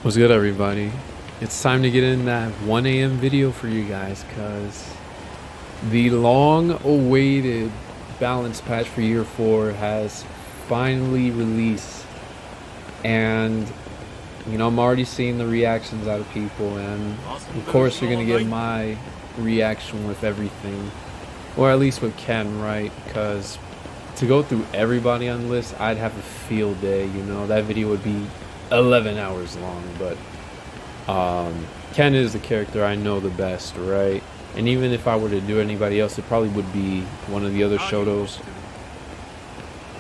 What's good, everybody? It's time to get in that 1 a.m. video for you guys because the long-awaited balance patch for year 4 has finally released. And, I'm already seeing the reactions out of people, and of course you're going to get my reaction with everything. Or at least with Ken, right? Because to go through everybody on the list, I'd have a field day, That video would be 11 hours long, but Ken is the character I know the best, right? And even if I were to do anybody else, it probably would be one of the other Shotos.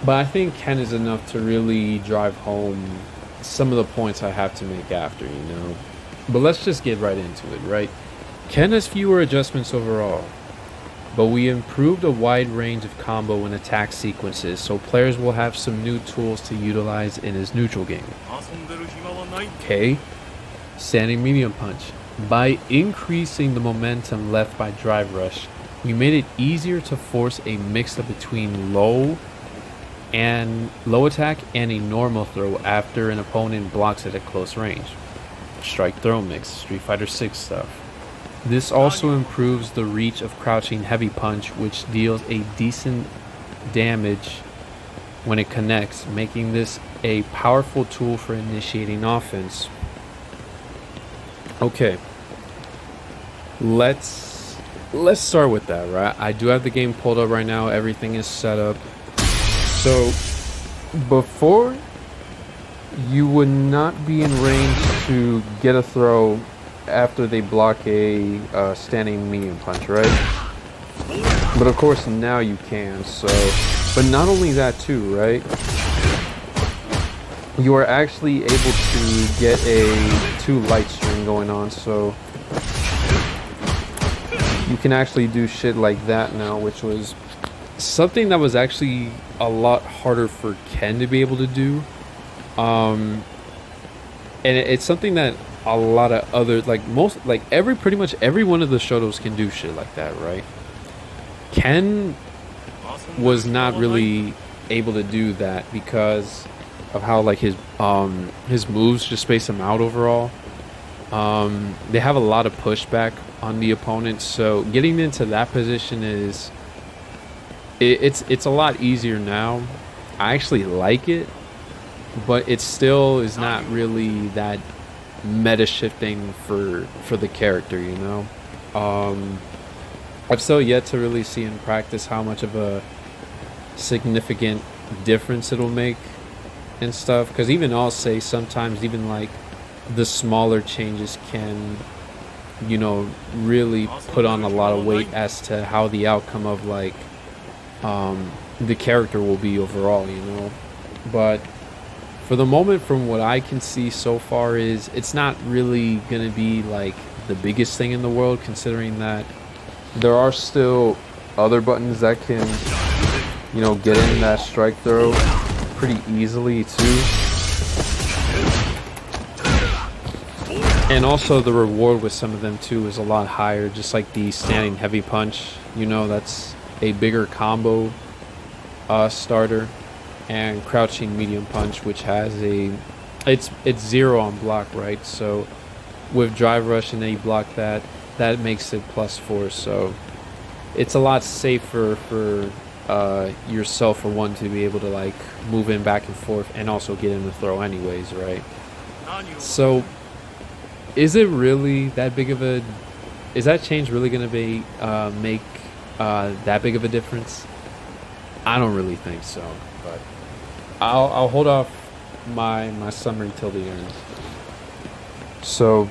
But I think Ken is enough to really drive home some of the points I have to make after, But let's just get right into it, right? Ken has fewer adjustments overall, but we improved a wide range of combo and attack sequences, so players will have some new tools to utilize in his neutral game. Okay, standing medium punch. By increasing the momentum left by drive rush, we made it easier to force a mix-up between low attack and a normal throw after an opponent blocks it at close range. Strike throw mix, Street Fighter 6 stuff. This also improves the reach of crouching heavy punch, which deals a decent damage when it connects, making this a powerful tool for initiating offense. Okay, let's start with that, right? I do have the game pulled up right now. Everything is set up. So before, you would not be in range to get a throw after they block a standing medium punch, right? But of course now you can. So, but not only that too, right? You are actually able to get a 2 light string going on, so you can actually do shit like that now, which was something that was actually a lot harder for Ken to be able to do. And it's something that a lot of other, pretty much every one of the Shotos can do shit like that, right? Ken was not really able to do that because of how his moves just space him out overall. They have a lot of pushback on the opponent, so getting into that position is it's a lot easier now. I actually like it, but it still is not really that meta shifting for the character, I've still yet to really see in practice how much of a significant difference it'll make and stuff, because even I'll say sometimes even the smaller changes can really put on a lot of weight as to how the outcome of the character will be overall, but for the moment, from what I can see so far, is it's not really gonna be the biggest thing in the world, considering that there are still other buttons that can get in that strike throw pretty easily too. And also the reward with some of them too is a lot higher, just like the standing heavy punch, that's a bigger combo starter, and crouching medium punch, which has it's 0 on block, right? So with drive rush and then you block that makes it +4, so it's a lot safer for yourself, for one, to be able to move in back and forth and also get in the throw anyways, right? So is it really that big of a is that change really gonna be make that big of a difference? I don't really think so, but I'll hold off my summary till the end. So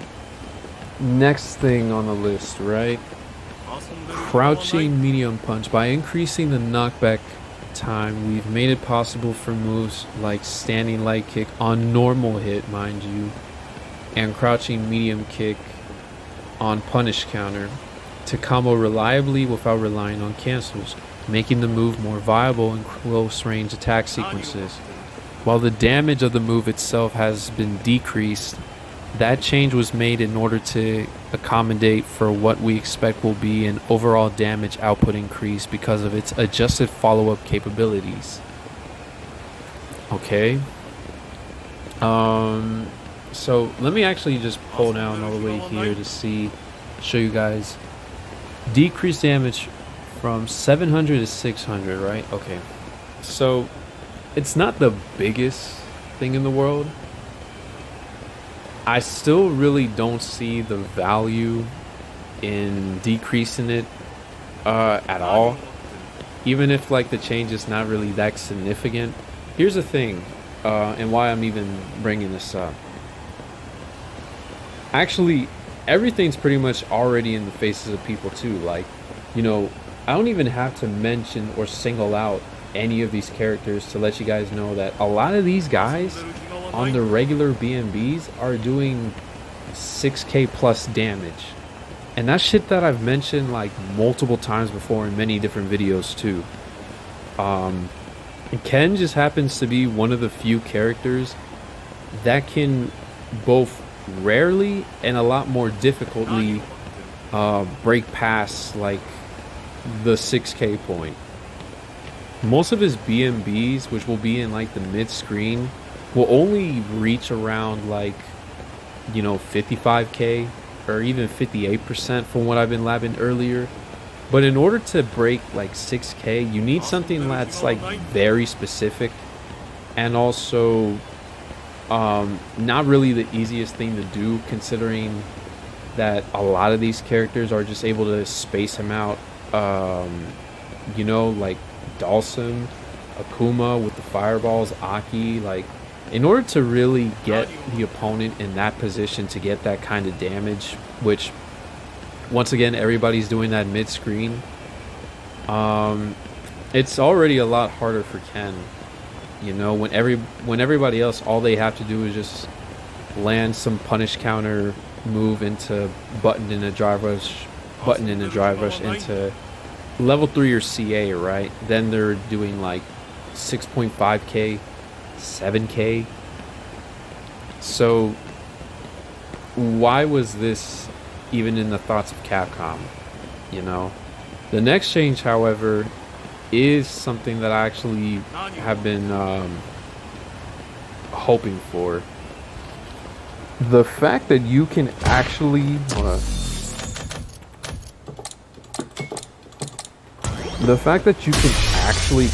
next thing on the list, right? Crouching medium punch. By increasing the knockback time, we've made it possible for moves like standing light kick on normal hit, mind you, and crouching medium kick on punish counter to combo reliably without relying on cancels, making the move more viable in close range attack sequences. While the damage of the move itself has been decreased, that change was made in order to accommodate for what we expect will be an overall damage output increase because of its adjusted follow-up capabilities. Okay. So let me actually just pull down all the way here to show you guys. Decrease damage from 700 to 600, right? Okay. So it's not the biggest thing in the world. I still really don't see the value in decreasing it at all. Even if like the change is not really that significant. Here's the thing, and why I'm even bringing this up. Actually, everything's pretty much already in the faces of people too. Like, you know, I don't even have to mention or single out any of these characters to let you guys know that a lot of these guys on the regular BNBs are doing 6k plus damage. And that's shit that I've mentioned like multiple times before in many different videos too. Ken just happens to be one of the few characters that can both rarely and a lot more difficultly break past like the 6k point. Most of his BMBs, which will be in like the mid screen, will only reach around like, you know, 55k or even 58% from what I've been labbing earlier. But in order to break like 6k, you need something that's like very specific and also not really the easiest thing to do, considering that a lot of these characters are just able to space him out. You know, like Dalsum, Akuma with the fireballs, Aki. Like, in order to really get the opponent in that position to get that kind of damage, which once again everybody's doing that mid screen, it's already a lot harder for Ken. You know, when everybody else, all they have to do is just land some punish counter move into button in a drive rush into level 3 or CA, right? Then they're doing like 6.5k, 7k. So why was this even in the thoughts of Capcom? You know, the next change, however, is something that I actually have been hoping for. The fact that you can actually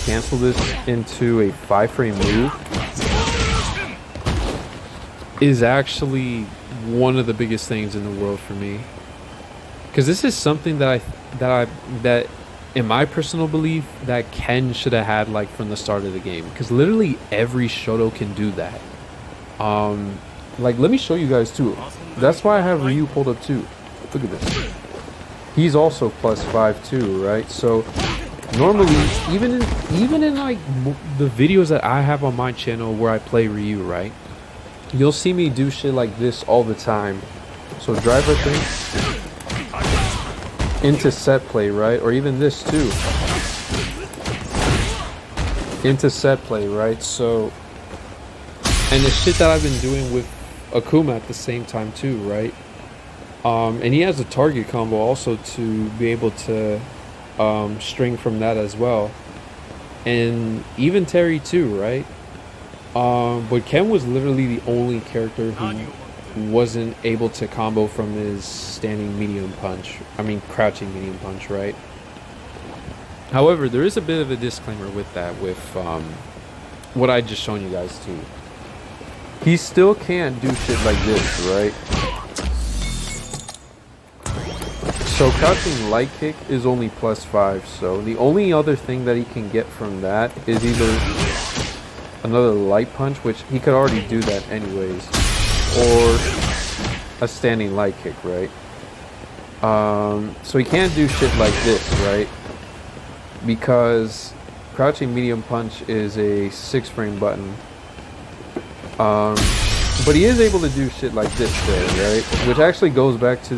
cancel this into a 5-frame move is actually one of the biggest things in the world for me, because this is something that in my personal belief that Ken should have had like from the start of the game, because literally every Shoto can do that. Like, let me show you guys too. That's why I have Ryu pulled up too. Look at this. He's also +5 too, right? So normally, even in like the videos that I have on my channel where I play Ryu, right, you'll see me do shit like this all the time. So driver thing into set play, right? Or even this too, into set play, right? So, and the shit that I've been doing with Akuma at the same time too, right? And he has a target combo also to be able to string from that as well, and even Terry too, right? But Ken was literally the only character who wasn't able to combo from his standing medium punch. I mean, crouching medium punch, right? However, there is a bit of a disclaimer with that, with what I just shown you guys too. He still can't do shit like this, right? So crouching light kick is only +5, so the only other thing that he can get from that is either another light punch, which he could already do that anyways, or a standing light kick, right? So he can't do shit like this, right? Because crouching medium punch is a 6-frame button. But he is able to do shit like this there, right? Which actually goes back to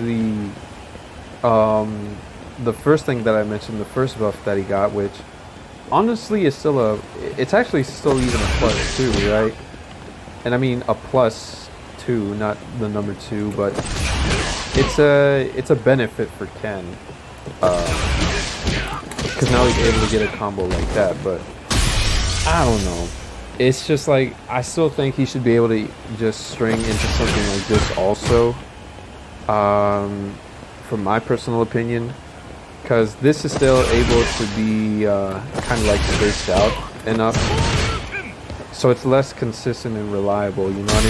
the first thing that I mentioned, the first buff that he got, which honestly is still it's actually still even a +2, right? And I mean a +2, not the number 2, but it's a benefit for Ken, because now he's able to get a combo like that. But I don't know. it's just like I still think he should be able to just string into something like this also. From my personal opinion, because this is still able to be kind of like spaced out enough, so it's less consistent and reliable. You know what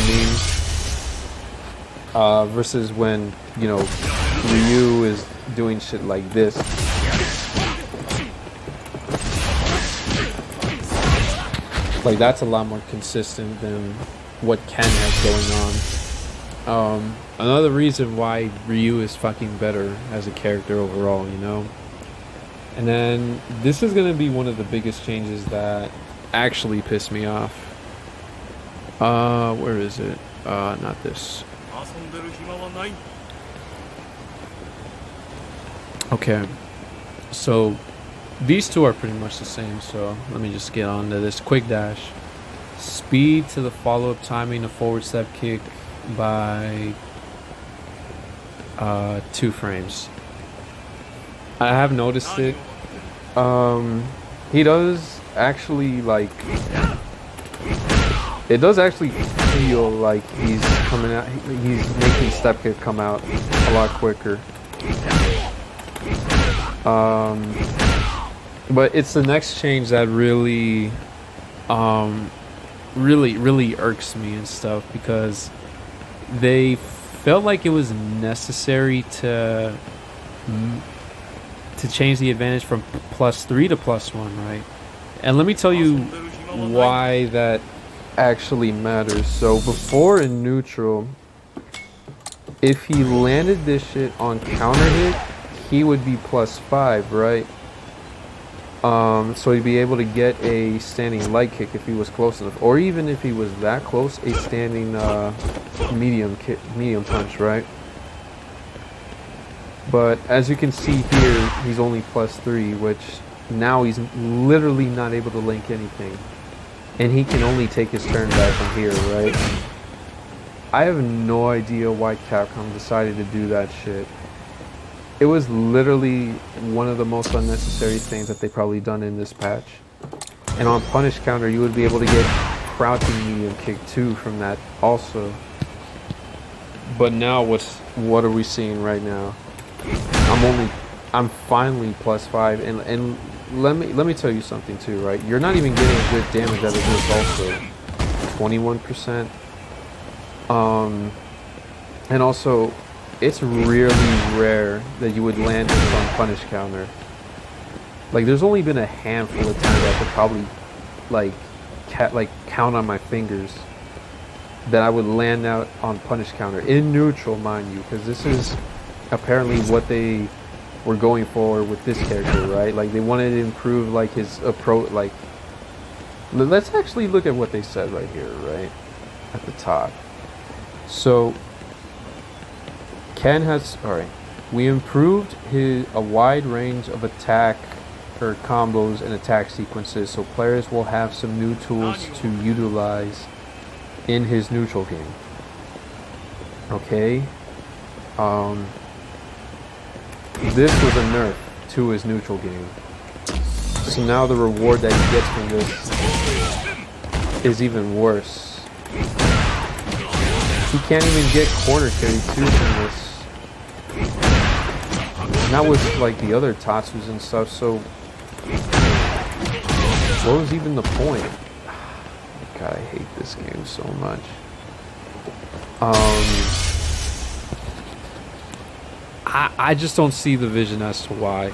I mean? Versus when Ryu is doing shit like this. Like that's a lot more consistent than what Ken has going on. Another reason why Ryu is fucking better as a character overall, And then this is gonna be one of the biggest changes that actually pissed me off. Where is it? Not this. Okay, so these two are pretty much the same, so let me just get on to this. Quick dash. Speed to the follow-up timing, a forward step kick by 2 frames. I have noticed it. He does actually it does actually feel like he's coming out, he's making step kick come out a lot quicker. But it's the next change that really really irks me and stuff, because they felt like it was necessary to change the advantage from +3 to +1, right? And let me tell you why that actually matters. So before in neutral, if he landed this shit on counter hit, he would be +5, right? So he'd be able to get a standing light kick if he was close enough, or even if he was that close, a standing medium punch, right? But as you can see here, he's only +3, which now he's literally not able to link anything, and he can only take his turn back from here, right? I have no idea why Capcom decided to do that shit. It was literally one of the most unnecessary things that they probably done in this patch. And on punish counter, you would be able to get crouching medium kick too from that also. But now what are we seeing right now? I'm finally +5, and let me tell you something too, right? You're not even getting good damage out of this also. 21%. And also, it's really rare that you would land this on punish counter. Like, there's only been a handful of times I could probably count on my fingers that I would land out on punish counter in neutral, mind you, because this is apparently what they were going for with this character, right? Like, they wanted to improve his approach. Like, let's actually look at what they said right here, right at the top. So Ken has, alright, we improved a wide range of attack or combos and attack sequences, so players will have some new tools to utilize in his neutral game. Okay. This was a nerf to his neutral game. So now the reward that he gets from this is even worse. He can't even get corner carry too from this. Not with the other Tatsus and stuff, so what was even the point? God, I hate this game so much. I just don't see the vision as to why.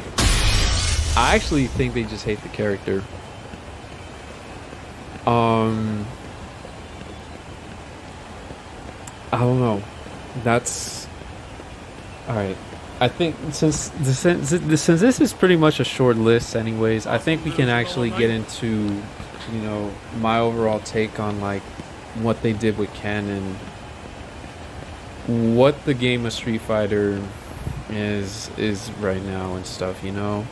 I actually think they just hate the character. I don't know. That's alright. I think since this is pretty much a short list anyways, I think we can actually get into, my overall take on what they did with Ken and what the game of Street Fighter is right now and stuff, Oh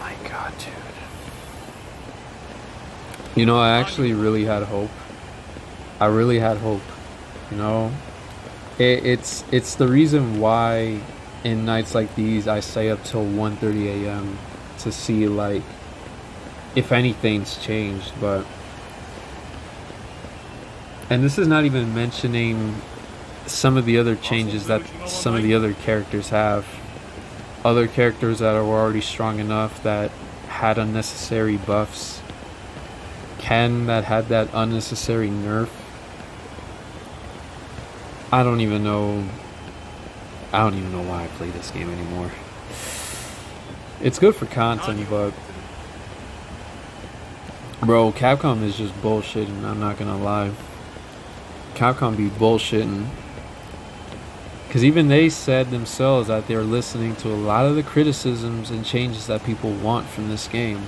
my god, dude. I actually really had hope. I really had hope, It's the reason why in nights like these I stay up till 1:30 a.m. to see if anything's changed. But, and this is not even mentioning some of the other changes that some of the other characters have. Other characters that are already strong enough that had unnecessary buffs. Ken that had that unnecessary nerf. I don't even know why I play this game anymore. It's good for content, but bro, Capcom is just bullshitting, I'm not gonna lie. Capcom be bullshitting. Because even they said themselves that they're listening to a lot of the criticisms and changes that people want from this game.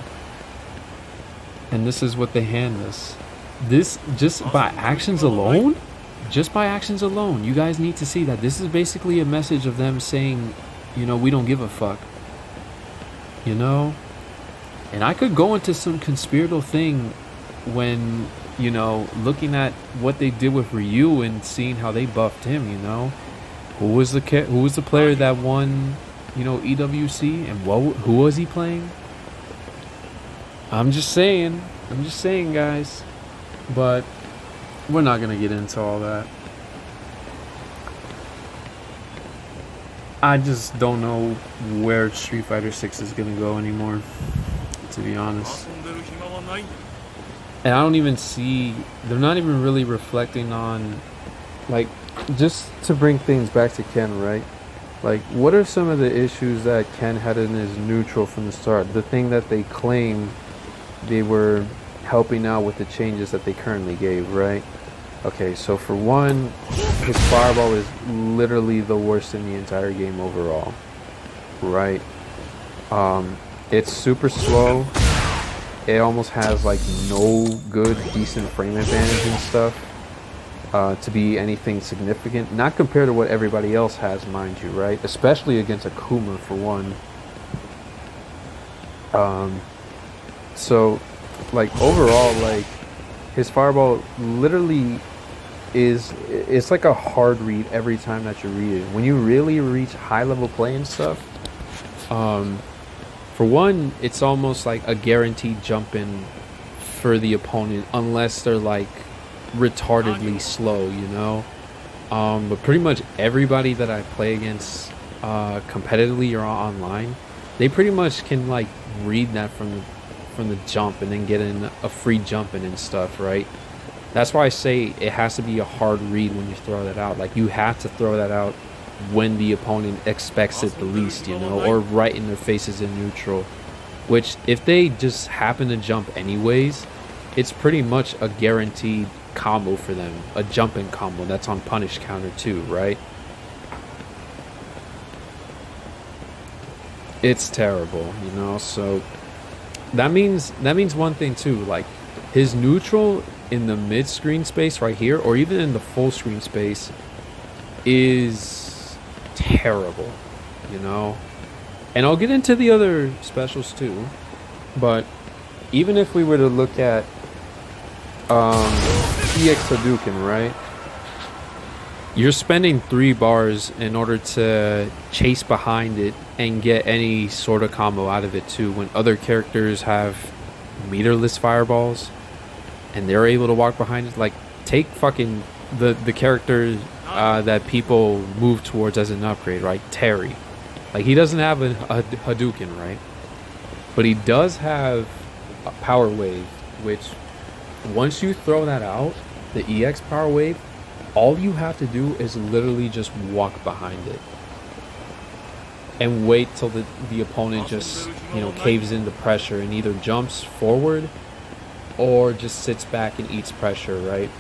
And this is what they hand us. This, just by actions alone, you guys need to see that this is basically a message of them saying, you know, we don't give a fuck. You know? And I could go into some conspiratorial thing when, you know, looking at what they did with Ryu and seeing how they buffed him, you know? Who was the player that won, you know, EWC, and who was he playing? I'm just saying, guys. But we're not gonna get into all that. I just don't know where Street Fighter 6 is gonna go anymore, to be honest. And I don't even see, they're not even really reflecting on, like, just to bring things back to Ken, right? Like, what are some of the issues that Ken had in his neutral from the start? The thing that they claim they were helping out with the changes that they currently gave, right? Okay, so for one, his fireball is literally the worst in the entire game overall, right? It's super slow. It almost has like no good, decent frame advantage and stuff. To be anything significant, not compared to what everybody else has, mind you, right? Especially against Akuma, for one. So, like, overall, like, his fireball literally it's like a hard read every time that you read it. When you really reach high level play and stuff, for one, it's almost like a guaranteed jump in for the opponent, unless they're like retardedly slow, you know. But pretty much everybody that I play against competitively or online, they pretty much can like read that from the jump and then get in a free jump in and stuff, right? That's why I say it has to be a hard read when you throw that out. Like, you have to throw that out when the opponent expects it the least, you know, or right in their faces in neutral. Which, if they just happen to jump anyways, it's pretty much a guaranteed combo for them, a jumping combo that's on punish counter too, right? It's terrible, you know. So that means one thing too, like his neutral in the mid screen space right here, or even in the full screen space, is terrible, you know. And I'll get into the other specials too, but even if we were to look at EX Hadouken, right? You're spending 3 bars in order to chase behind it and get any sort of combo out of it too, when other characters have meterless fireballs and they're able to walk behind it. Like, take fucking the character that people move towards as an upgrade, right? Terry. Like, he doesn't have a Hadouken, right? But he does have a Power Wave, which once you throw that out, the EX Power Wave, all you have to do is literally just walk behind it and wait till the opponent just, you know, caves into pressure and either jumps forward or just sits back and eats pressure, right?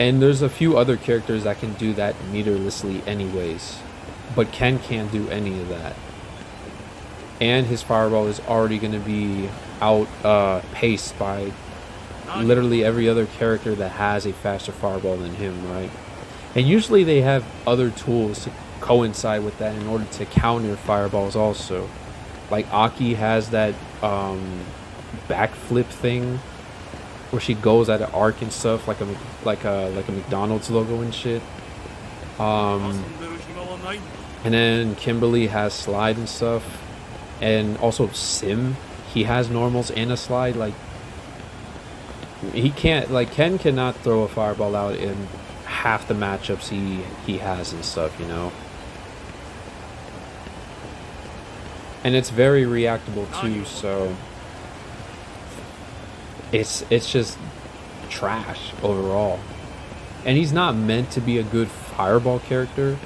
And there's a few other characters that can do that meterlessly anyways, but Ken can't do any of that. And his fireball is already going to be outpaced by literally every other character that has a faster fireball than him, right? And usually they have other tools to coincide with that in order to counter fireballs also. Like Aki has that backflip thing where she goes at an arc and stuff, like a McDonald's logo and shit. And then Kimberly has slide and stuff, and also Sim. he has normals and a slide. Like, he can't, like, Ken cannot throw a fireball out in half the matchups he has and stuff, you know. And it's very reactable too, so it's just trash overall. And he's not meant to be a good fireball character,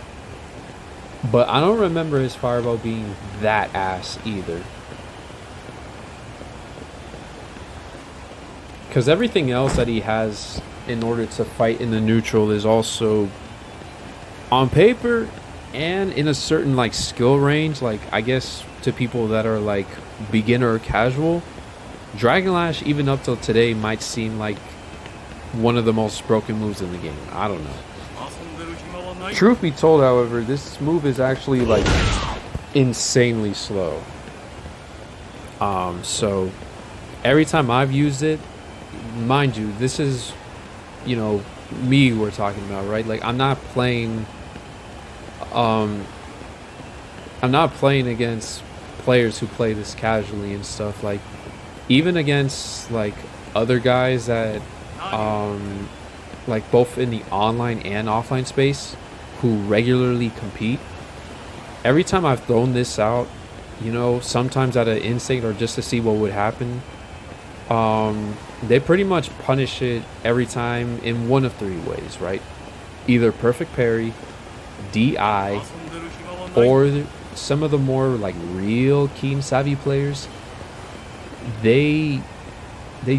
but I don't remember his fireball being that ass either. Because everything else that he has in order to fight in the neutral is also, on paper and in a certain like skill range, like I guess to people that are like beginner or casual, Dragon Lash even up till today might seem like one of the most broken moves in the game. I don't know. Truth be told, however, this move is actually like insanely slow. So every time I've used it, mind you, this is, you know, me we're talking about, right? Like I'm not playing against players who play this casually and stuff. Like even against like other guys that like both in the online and offline space who regularly compete, every time I've thrown this out, you know, sometimes out of instinct or just to see what would happen, they pretty much punish it every time in one of three ways, right? Either perfect parry, DI, or some of the more like real keen savvy players, they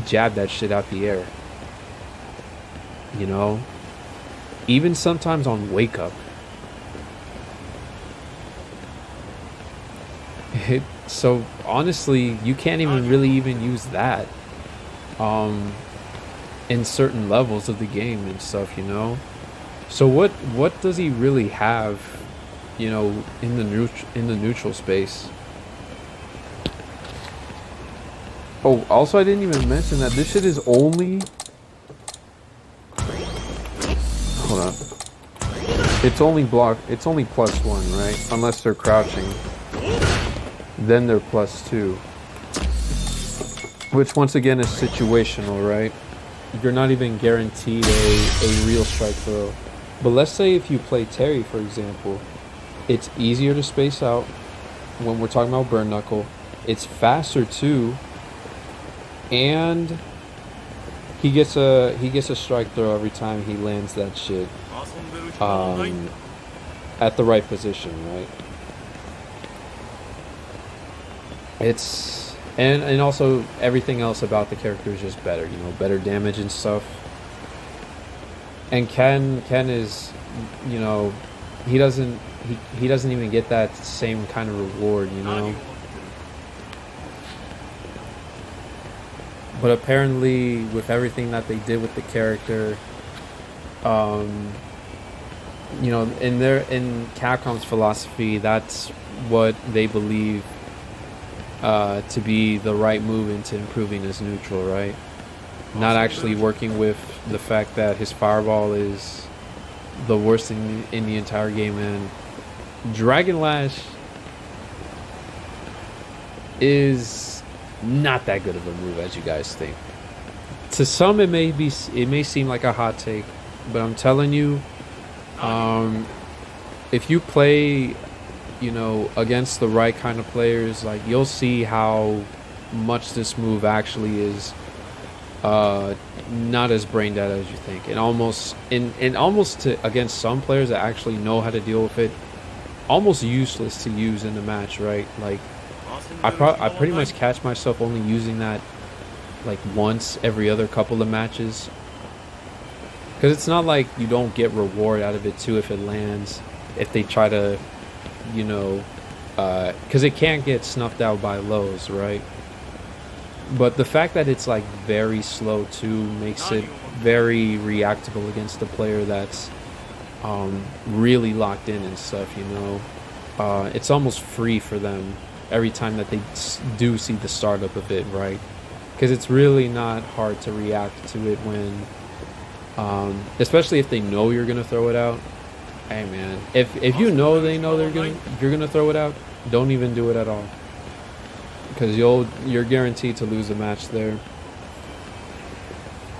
jab that shit out the air, you know, even sometimes on wake up. So honestly, you can't even really even use that in certain levels of the game and stuff, you know. So what does he really have, you know, in the neutral space? Oh, also I didn't even mention that this shit is only, hold on, it's only +1, right? Unless they're crouching, then they're +2, which once again is situational, right? You're not even guaranteed a real strike throw. But let's say if you play Terry, for example, it's easier to space out when we're talking about burn knuckle. It's faster too, and he gets a strike throw every time he lands that shit at the right position, right? It's and also everything else about the character is just better, you know, better damage and stuff. And Ken is, you know, he doesn't even get that same kind of reward, you know. But apparently, with everything that they did with the character, you know, in Capcom's philosophy, that's what they believe to be the right move into improving his neutral, right? Not actually working with the fact that his fireball is the worst in the entire game. And Dragon Lash is not that good of a move as you guys think. To some it may seem like a hot take, but I'm telling you, if you play, you know, against the right kind of players, like you'll see how much this move actually is not as brain dead as you think, and almost against some players that actually know how to deal with it, almost useless to use in the match, right? Like I pretty much catch myself only using that like once every other couple of matches, because it's not like you don't get reward out of it too if it lands, if they try to, you know, because it can't get snuffed out by lows, right? But the fact that it's like very slow too makes it very reactable against the player that's really locked in and stuff, you know. It's almost free for them every time that they do see the startup of it, right? Because it's really not hard to react to it when, especially if they know you're gonna throw it out. Hey man, if you know you're gonna throw it out, don't even do it at all. because you're guaranteed to lose a match there.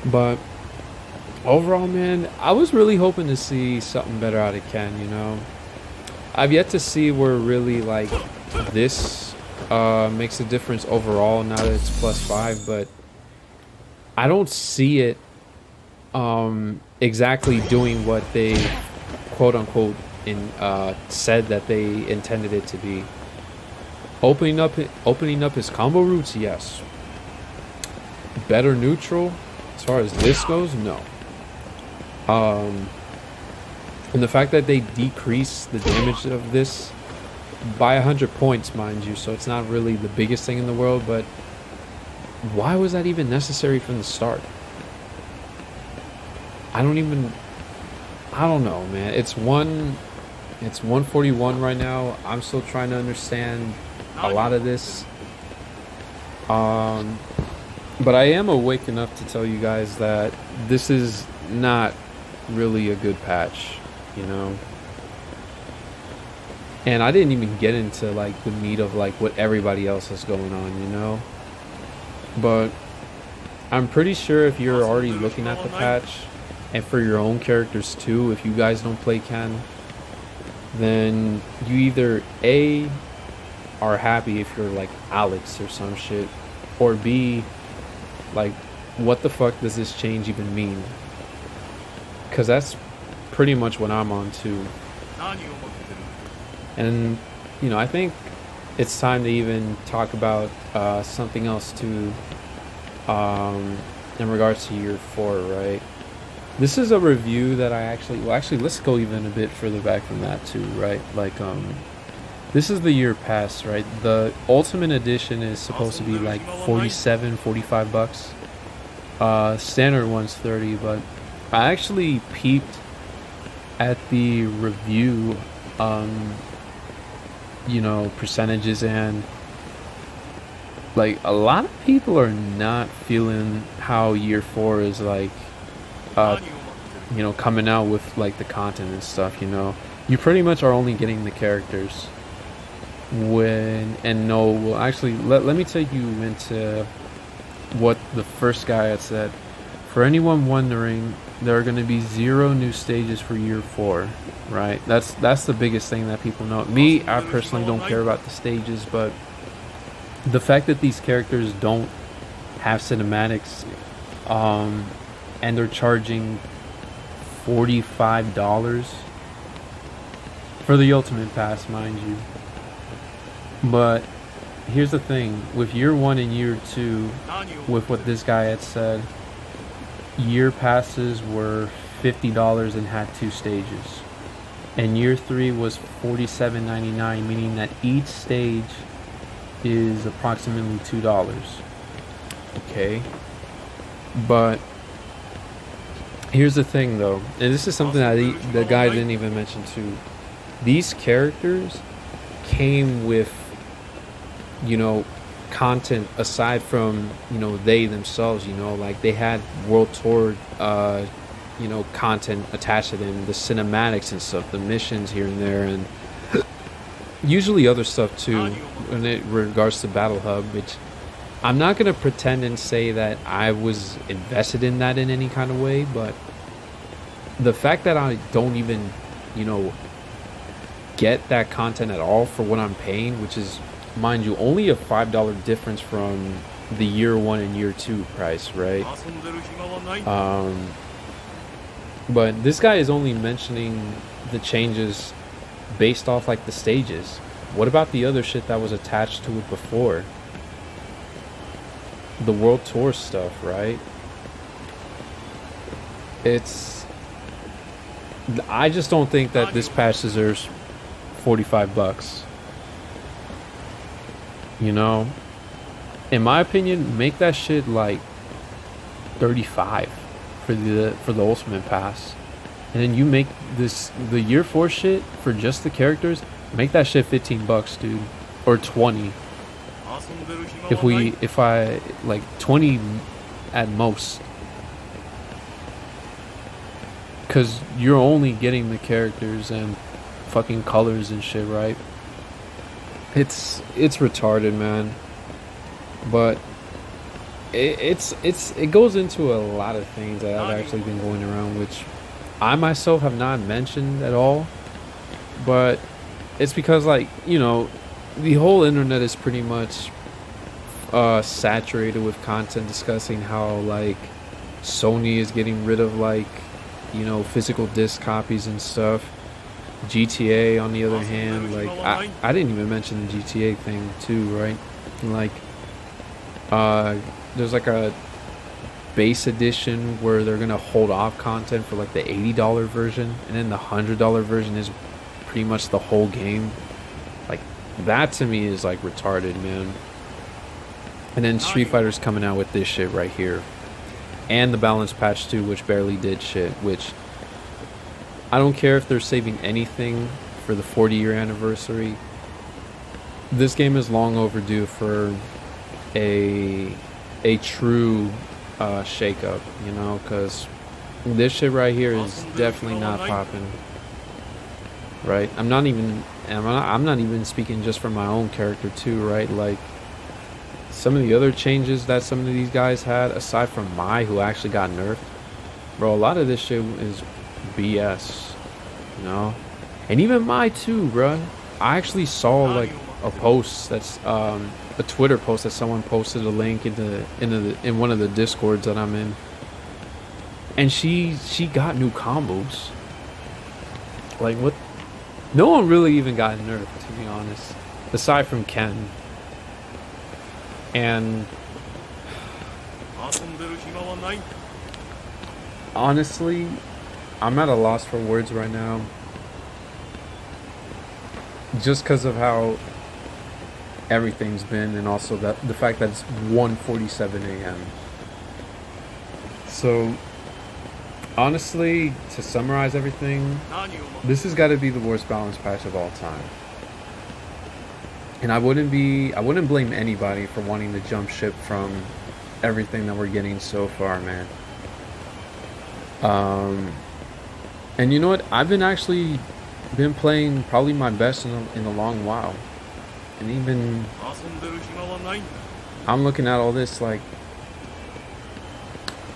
But overall, man, I was really hoping to see something better out of Ken. I've yet to see where really like this makes a difference overall. Now that it's +5, but I don't see it exactly doing what they quote unquote said that they intended it to be. Opening up his combo routes, yes. Better neutral as far as this goes, no. And the fact that they decrease the damage of this by 100 points, mind you, so it's not really the biggest thing in the world, but why was that even necessary from the start? I don't know, man. It's 141 right now. I'm still trying to understand a lot of this. But I am awake enough to tell you guys that this is not really a good patch, And I didn't even get into like the meat of like what everybody else is going on, But I'm pretty sure if you're already looking at the patch, and for your own characters too, if you guys don't play Ken, then you either A, are happy if you're like Alex or some shit, or B, like, what the fuck does this change even mean? Because that's pretty much what I'm on too. And I think it's time to even talk about something else too, in regards to year 4, right? This is a review that I actually let's go even a bit further back from that too, right? Like this is the year pass, right? The ultimate edition is supposed to be like 47, 45 bucks. Standard one's 30, but I actually peeped at the review percentages, and like a lot of people are not feeling how year 4 is like coming out with like the content and stuff. You pretty much are only getting the characters actually let me take you into what the first guy had said. For anyone wondering, there are going to be 0 new stages for year 4, right? That's the biggest thing that people know. Me, I personally don't care about the stages, but the fact that these characters don't have cinematics, and they're charging $45 for the ultimate pass, mind you. But here's the thing, with year 1 and year 2, with what this guy had said, year passes were $50 and had 2 stages, and year 3 was $47.99, meaning that each stage is approximately $2. Okay, but here's the thing though, and this is something that the guy didn't even mention too. These characters came with content aside from they themselves, like they had world tour content attached to them, the cinematics and stuff, the missions here and there, and usually other stuff too in regards to Battle Hub, which I'm not going to pretend and say that I was invested in that in any kind of way, but the fact that I don't even get that content at all for what I'm paying, which is, mind you, only a $5 difference from the year 1 and year 2 price, right? But this guy is only mentioning the changes based off like the stages. What about the other shit that was attached to it before? The world tour stuff, right? I just don't think that this patch deserves $45. In my opinion, make that shit like 35 for the ultimate pass, and then you make the year 4 shit for just the characters, make that shit $15, dude, or 20. If I like 20 at most, because you're only getting the characters and fucking colors and shit, right? It's retarded, man. But it goes into a lot of things that I've actually been going around, which I myself have not mentioned at all. But it's because, like, you know, the whole internet is pretty much saturated with content discussing how, like, Sony is getting rid of, like, you know, physical disc copies and stuff. GTA, on the other hand, like, I didn't even mention the GTA thing too, right? Like, uh, there's like a base edition where they're gonna hold off content for like the $80 version, and then the $100 version is pretty much the whole game. Like, that to me is like retarded, man. And then Street Fighter's coming out with this shit right here, and the balance patch too, which barely did shit. Which I don't care if they're saving anything for the 40-year anniversary. This game is long overdue for a true shake-up, you know, because this shit right here is definitely not popping. Right? I'm not even speaking just for my own character too, right? Like, some of the other changes that some of these guys had, aside from Mai, who actually got nerfed, bro, a lot of this shit is BS, you know? And even Mai too, bro. I actually saw like a post that's a Twitter post that someone posted a link in one of the discords that I'm in, and she got new combos. Like, what? No one really even got nerfed, to be honest, aside from Ken. And honestly, I'm at a loss for words right now, just because of how everything's been, and also that the fact that it's 1:47 a.m. So honestly, to summarize everything, this has got to be the worst balance patch of all time. And I wouldn't blame anybody for wanting to jump ship from everything that we're getting so far, man. And you know what? I've been playing probably my best in a long while. And even I'm looking at all this, like,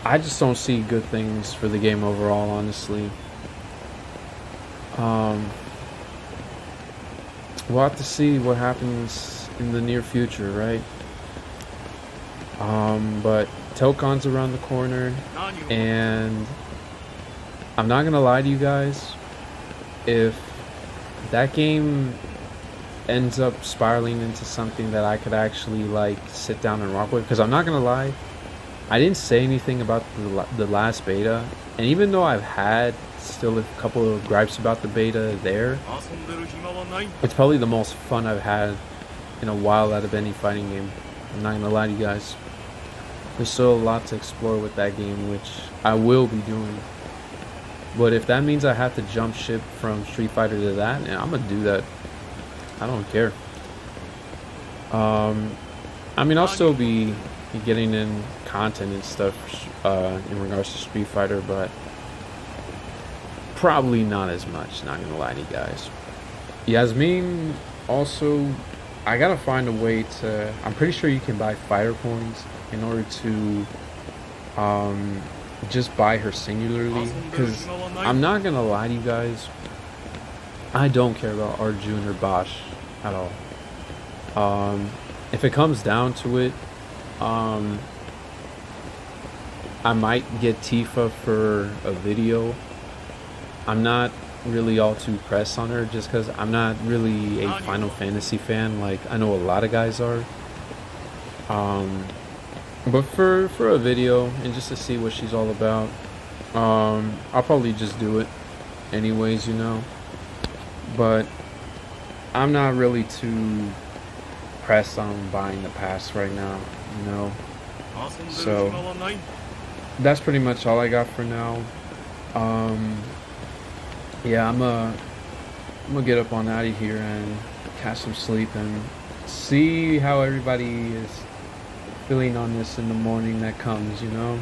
I just don't see good things for the game overall, honestly. We'll have to see what happens in the near future, right? But Telcon's around the corner, and I'm not gonna lie to you guys, if that game ends up spiraling into something that I could actually, like, sit down and rock with, because I'm not gonna lie, I didn't say anything about the last beta, and even though I've had still a couple of gripes about the beta there, it's probably the most fun I've had in a while out of any fighting game. I'm not gonna lie to you guys. There's still a lot to explore with that game, which I will be doing. But if that means I have to jump ship from Street Fighter to that, yeah, I'm gonna do that. I don't care. I mean, I'll still be getting in content and stuff in regards to Street Fighter, but probably not as much, not gonna lie to you guys. Yasmin, also, I gotta find a way to, I'm pretty sure you can buy fighter coins in order to just buy her singularly, because I'm not gonna lie to you guys, I don't care about Arjun or Bosch at all. If it comes down to it, I might get Tifa for a video. I'm not really all too pressed on her, just because I'm not really a Final Fantasy fan like I know a lot of guys are. But for a video and just to see what she's all about, I'll probably just do it anyways, you know. But I'm not really too pressed on buying the pass right now, you know. So that's pretty much all I got for now. Yeah, I'm gonna get up on out of here and catch some sleep and see how everybody is feeling on this in the morning that comes, you know.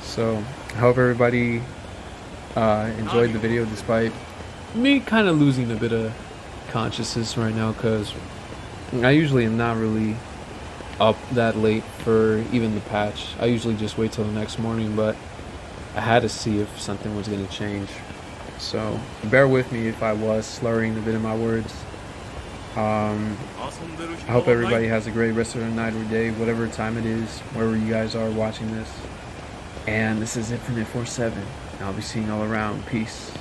So I hope everybody enjoyed the video despite me kind of losing a bit of consciousness right now, because I usually am not really up that late for even the patch. I usually just wait till the next morning, but I had to see if something was going to change. So bear with me if I was slurring a bit of my words. I hope everybody has a great rest of the night or day, whatever time it is, wherever you guys are watching this. And this is it for NERFED. I'll be seeing you all around. Peace.